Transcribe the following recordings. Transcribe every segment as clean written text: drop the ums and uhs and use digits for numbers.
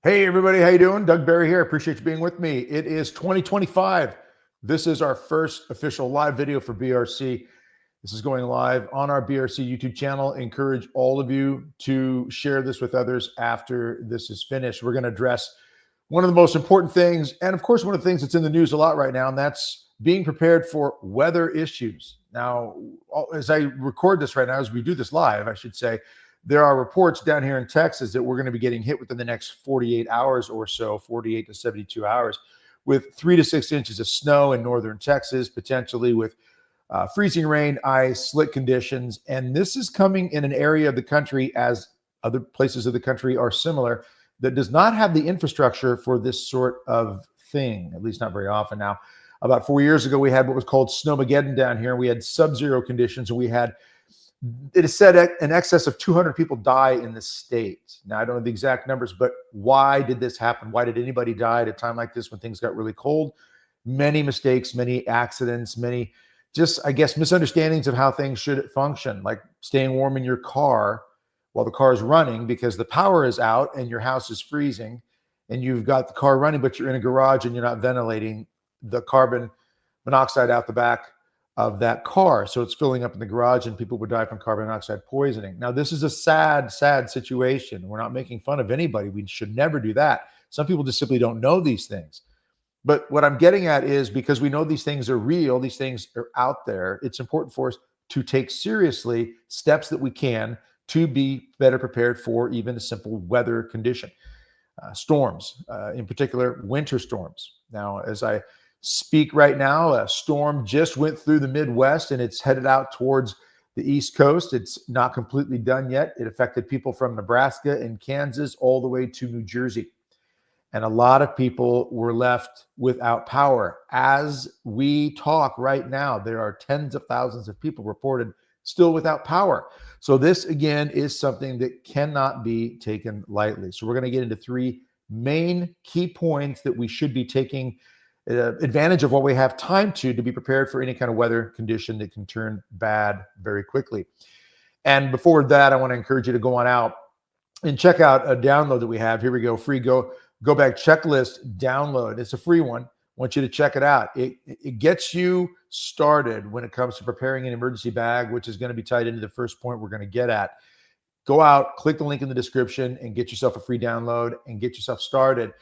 Hey everybody, how you doing? Doug Barry here. Appreciate you being with me. It is 2025. This is our first official live video for BRC. This is going live on our BRC YouTube channel. Encourage all of you to share this with others after this is finished. We're going to address one of the most important things, and of course, one of the things that's in the news a lot right now, and that's being prepared for weather issues. Now, as I record this right now, as we do this live, I should say, there are reports down here in Texas that we're going to be getting hit within the next 48 hours or so, 48 to 72 hours, with 3 to 6 inches of snow in northern Texas, potentially with freezing rain, ice, slick conditions. And this is coming in an area of the country, as other places of the country are similar, that does not have the infrastructure for this sort of thing, at least not very often. Now, about 4 years ago, we had what was called Snowmageddon down here. We had sub-zero conditions, and we had, it is said, in excess of 200 people die in the state. Now, I don't know the exact numbers, but why did this happen? Why did anybody die at a time like this when things got really cold? Many mistakes, many accidents, many just, I guess, misunderstandings of how things should function, like staying warm in your car while the car is running because the power is out and your house is freezing and you've got the car running, but you're in a garage and you're not ventilating the carbon monoxide out the back of that car. So it's filling up in the garage and people would die from carbon monoxide poisoning. Now, this is a sad, sad situation. We're not making fun of anybody. We should never do that. Some people just simply don't know these things. But what I'm getting at is because we know these things are real, these things are out there, it's important for us to take seriously steps that we can to be better prepared for even a simple weather condition. Storms, in particular, winter storms. Now, as I speak right now, a storm just went through the Midwest and it's headed out towards the East Coast. It's not completely done yet. It affected people from Nebraska and Kansas all the way to New Jersey. And a lot of people were left without power. As we talk right now, there are tens of thousands of people reported still without power. So this, again, is something that cannot be taken lightly. So we're going to get into 3 main key points that we should be taking advantage of what we have time to be prepared for any kind of weather condition that can turn bad very quickly. And before that, I want to encourage you to go on out and check out a download that we have. Here we go, free Go Bag Checklist download. It's a free one. I want you to check it out. It gets you started when it comes to preparing an emergency bag, which is going to be tied into the first point we're going to get at. Go out, click the link in the description, and get yourself a free download and get yourself started.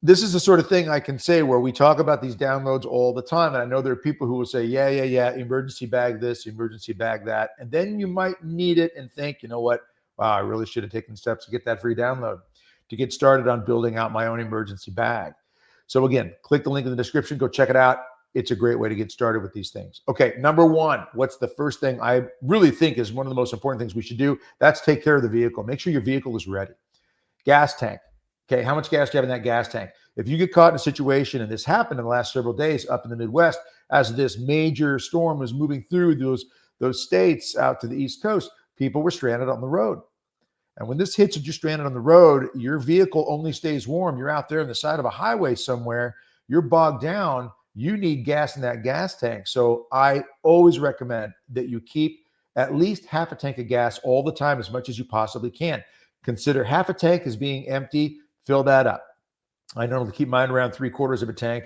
This is the sort of thing I can say where we talk about these downloads all the time. And I know there are people who will say, yeah, emergency bag this, emergency bag that. And then you might need it and think, you know what? Wow, I really should have taken steps to get that free download to get started on building out my own emergency bag. So again, click the link in the description, go check it out. It's a great way to get started with these things. Okay, number 1, what's the first thing I really think is one of the most important things we should do? That's take care of the vehicle. Make sure your vehicle is ready. Gas tank. Okay, how much gas do you have in that gas tank? If you get caught in a situation, and this happened in the last several days up in the Midwest, as this major storm was moving through those states out to the East Coast, people were stranded on the road. And when this hits and you're stranded on the road, your vehicle only stays warm. You're out there on the side of a highway somewhere, you're bogged down, you need gas in that gas tank. So I always recommend that you keep at least half a tank of gas all the time, as much as you possibly can. Consider half a tank as being empty, fill that up. I normally keep mine around 3/4 of a tank.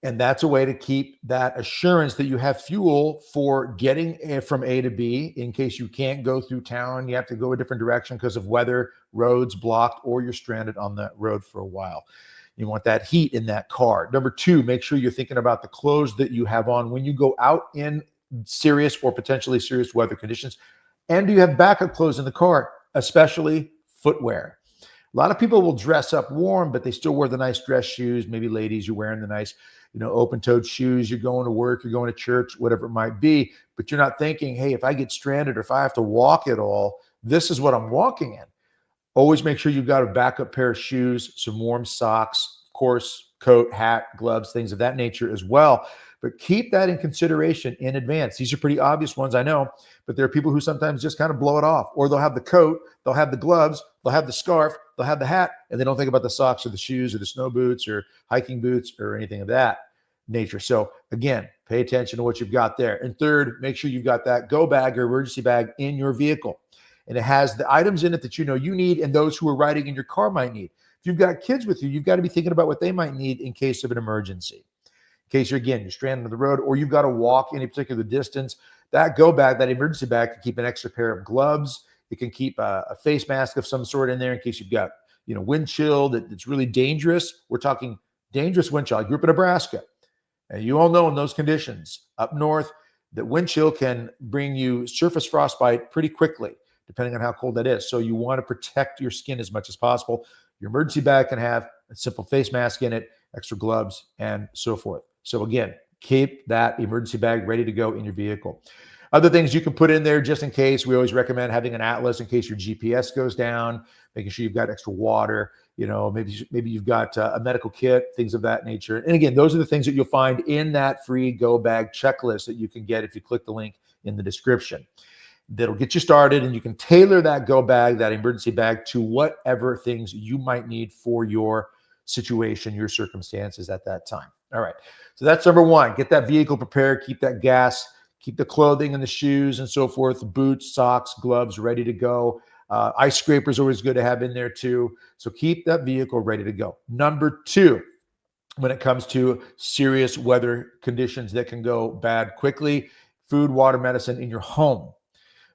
And that's a way to keep that assurance that you have fuel for getting from A to B in case you can't go through town. You have to go a different direction because of weather, roads blocked, or you're stranded on that road for a while. You want that heat in that car. Number 2, make sure you're thinking about the clothes that you have on when you go out in serious or potentially serious weather conditions. And do you have backup clothes in the car, especially footwear? A lot of people will dress up warm, but they still wear the nice dress shoes. Maybe ladies, you're wearing the nice, open-toed shoes. You're going to work, you're going to church, whatever it might be. But you're not thinking, hey, if I get stranded or if I have to walk at all, this is what I'm walking in. Always make sure you've got a backup pair of shoes, some warm socks, of course, coat, hat, gloves, things of that nature as well. But keep that in consideration in advance. These are pretty obvious ones, I know, but there are people who sometimes just kind of blow it off. Or they'll have the coat, they'll have the gloves, they'll have the scarf, they'll have the hat, and they don't think about the socks or the shoes or the snow boots or hiking boots or anything of that nature. So again, pay attention to what you've got there. And third, make sure you've got that go bag or emergency bag in your vehicle. And it has the items in it that you know you need and those who are riding in your car might need. If you've got kids with you, you've got to be thinking about what they might need in case of an emergency. In case you're stranded on the road, or you've got to walk any particular distance, that go bag, that emergency bag, can keep an extra pair of gloves. It can keep a face mask of some sort in there in case you've got, wind chill that's really dangerous. We're talking dangerous wind chill. I grew up in Nebraska, and you all know in those conditions up north that wind chill can bring you surface frostbite pretty quickly, depending on how cold that is. So you want to protect your skin as much as possible. Your emergency bag can have a simple face mask in it, extra gloves, and so forth. So again, keep that emergency bag ready to go in your vehicle. Other things you can put in there just in case, we always recommend having an atlas in case your GPS goes down, making sure you've got extra water, maybe you've got a medical kit, things of that nature. And again, those are the things that you'll find in that free go bag checklist that you can get if you click the link in the description. That'll get you started, and you can tailor that go bag, that emergency bag, to whatever things you might need for your situation, your circumstances at that time. All right. So that's number one. Get that vehicle prepared, keep that gas, keep the clothing and the shoes and so forth, the boots, socks, gloves ready to go. Ice scraper is always good to have in there too. So keep that vehicle ready to go. Number two, when it comes to serious weather conditions that can go bad quickly, food, water, medicine in your home.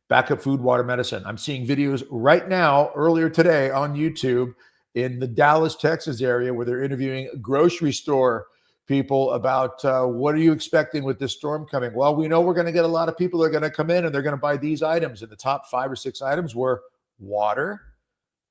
Backup food, water, medicine. I'm seeing videos right now, earlier today on YouTube, in the Dallas, Texas area, where they're interviewing grocery store people about what are you expecting with this storm coming? Well, we know we're going to get a lot of people that are going to come in and they're going to buy these items. And the top 5 or 6 items were water,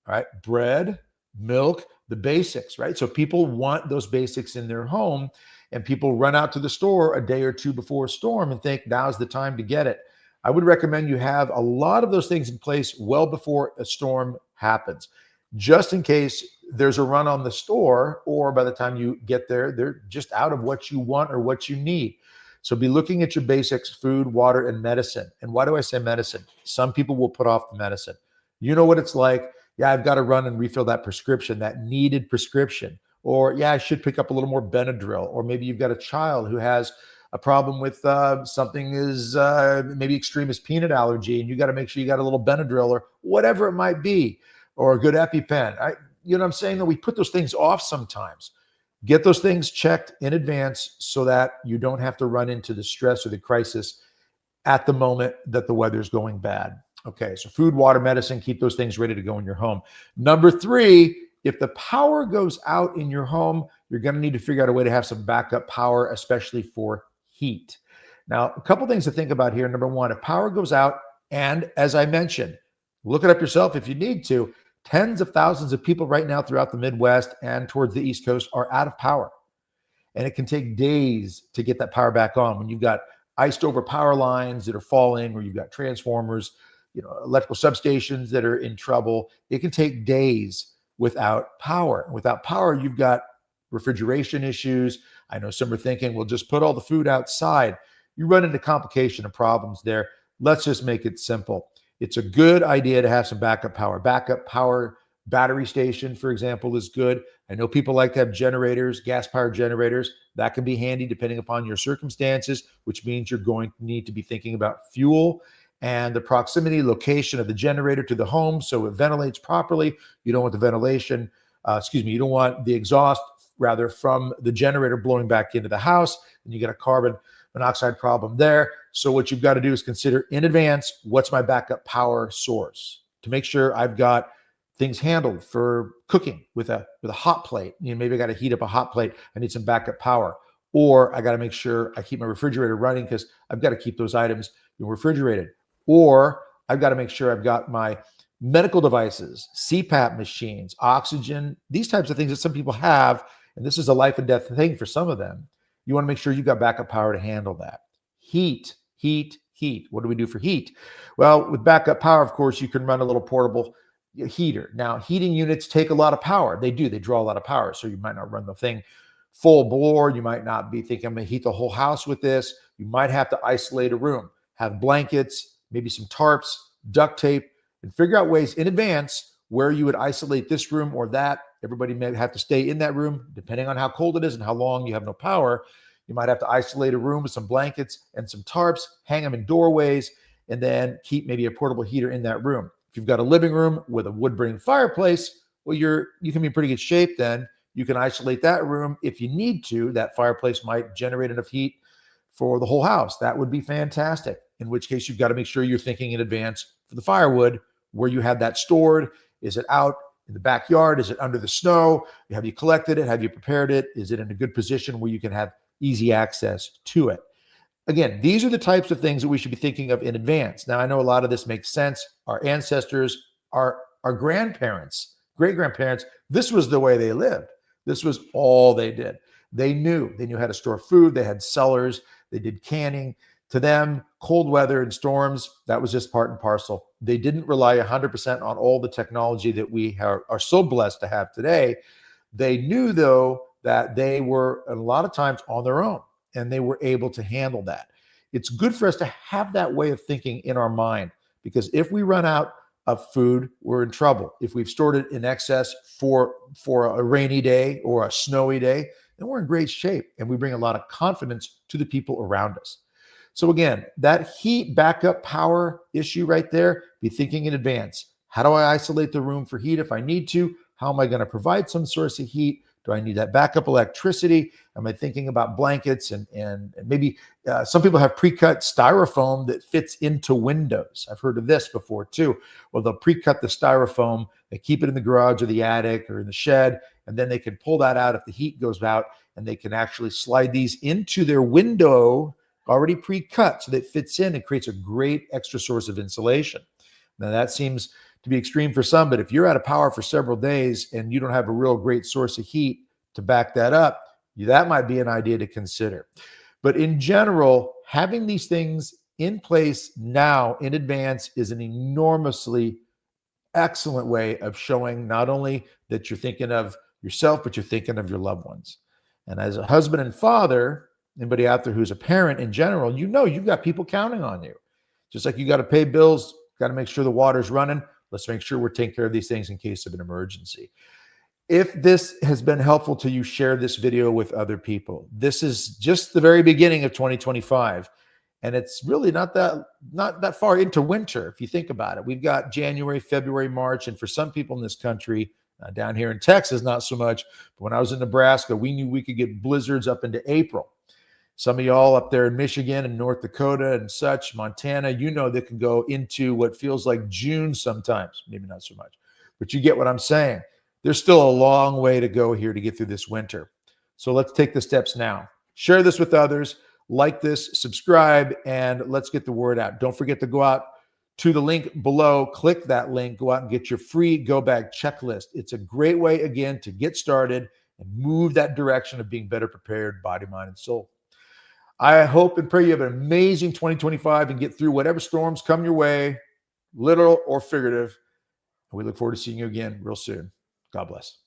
right? Bread, milk, the basics, right? So people want those basics in their home, and people run out to the store a day or two before a storm and think now's the time to get it. I would recommend you have a lot of those things in place well before a storm happens, just in case there's a run on the store, or by the time you get there, they're just out of what you want or what you need. So be looking at your basics: food, water, and medicine. And why do I say medicine? Some people will put off the medicine. You know what it's like. Yeah, I've got to run and refill that prescription, that needed prescription. Or yeah, I should pick up a little more Benadryl. Or maybe you've got a child who has a problem with something is maybe extreme as peanut allergy, and you got to make sure you got a little Benadryl or whatever it might be, or a good EpiPen. You know what I'm saying? That we put those things off sometimes. Get those things checked in advance so that you don't have to run into the stress or the crisis at the moment that the weather's going bad. Okay, so food, water, medicine, keep those things ready to go in your home. Number 3, if the power goes out in your home, you're going to need to figure out a way to have some backup power, especially for heat. Now, a couple things to think about here. Number 1, if power goes out, and as I mentioned, look it up yourself if you need to, tens of thousands of people right now throughout the Midwest and towards the East Coast are out of power. And it can take days to get that power back on when you've got iced over power lines that are falling, or you've got transformers, electrical substations that are in trouble. It can take days without power. Without power, you've got refrigeration issues. I know some are thinking, well, just put all the food outside. You run into complication and problems there. Let's just make it simple. It's a good idea to have some backup power. Backup power battery station, for example, is good. I know people like to have generators, gas-powered generators. That can be handy depending upon your circumstances, which means you're going to need to be thinking about fuel and the proximity, location of the generator to the home so it ventilates properly. You don't want the ventilation, you don't want the exhaust, rather, from the generator blowing back into the house, and you get a carbon monoxide problem there. So what you've got to do is consider in advance, what's my backup power source to make sure I've got things handled for cooking with a hot plate. Maybe I got to heat up a hot plate. I need some backup power. Or I got to make sure I keep my refrigerator running because I've got to keep those items refrigerated. Or I've got to make sure I've got my medical devices, CPAP machines, oxygen, these types of things that some people have. And this is a life and death thing for some of them. You want to make sure you've got backup power to handle that. Heat. What do we do for heat? Well, with backup power, of course, you can run a little portable heater. Now, heating units take a lot of power. They do. They draw a lot of power. So you might not run the thing full bore. You might not be thinking, I'm going to heat the whole house with this. You might have to isolate a room, have blankets, maybe some tarps, duct tape, and figure out ways in advance where you would isolate this room or that. Everybody may have to stay in that room, depending on how cold it is and how long you have no power. You might have to isolate a room with some blankets and some tarps, hang them in doorways, and then keep maybe a portable heater in that room. If you've got a living room with a wood-burning fireplace, well, you can be in pretty good shape then. You can isolate that room if you need to. That fireplace might generate enough heat for the whole house. That would be fantastic. In which case, you've got to make sure you're thinking in advance for the firewood, where you have that stored. Is it out in the backyard? Is it under the snow? Have you collected it? Have you prepared it? Is it in a good position where you can have easy access to it? Again, these are the types of things that we should be thinking of in advance. Now, I know a lot of this makes sense. Our ancestors, our grandparents, great-grandparents, this was the way they lived. This was all they did. They knew how to store food. They had cellars. They did canning. To them, cold weather and storms, that was just part and parcel. They didn't rely 100% on all the technology that we are so blessed to have today. They knew, though, that they were a lot of times on their own, and they were able to handle that. It's good for us to have that way of thinking in our mind, because if we run out of food, we're in trouble. If we've stored it in excess for a rainy day or a snowy day, then we're in great shape, and we bring a lot of confidence to the people around us. So again, that heat backup power issue right there, be thinking in advance. How do I isolate the room for heat if I need to? How am I going to provide some source of heat? Do I need that backup electricity? Am I thinking about blankets and maybe some people have pre-cut styrofoam that fits into windows. I've heard of this before too. Well, they'll pre-cut the styrofoam, they keep it in the garage or the attic or in the shed, and then they can pull that out if the heat goes out, and they can actually slide these into their window already pre-cut so that it fits in and creates a great extra source of insulation. Now that seems to be extreme for some, but if you're out of power for several days and you don't have a real great source of heat to back that up, that might be an idea to consider. But in general, having these things in place now in advance is an enormously excellent way of showing not only that you're thinking of yourself, but you're thinking of your loved ones. And as a husband and father, anybody out there who's a parent in general, you've got people counting on you. Just like you got to pay bills, got to make sure the water's running. Let's make sure we're taking care of these things in case of an emergency. If this has been helpful to you, share this video with other people. This is just the very beginning of 2025, and it's really not that far into winter if you think about it. We've got January, February, March, and for some people in this country, down here in Texas, not so much. But when I was in Nebraska, we knew we could get blizzards up into April. Some of y'all up there in Michigan and North Dakota and such, Montana, they can go into what feels like June sometimes, maybe not so much, but you get what I'm saying. There's still a long way to go here to get through this winter. So let's take the steps now. Share this with others, like this, subscribe, and let's get the word out. Don't forget to go out to the link below, click that link, go out and get your free Go Bag checklist. It's a great way, again, to get started and move that direction of being better prepared, body, mind, and soul. I hope and pray you have an amazing 2025 and get through whatever storms come your way, literal or figurative. And we look forward to seeing you again real soon. God bless.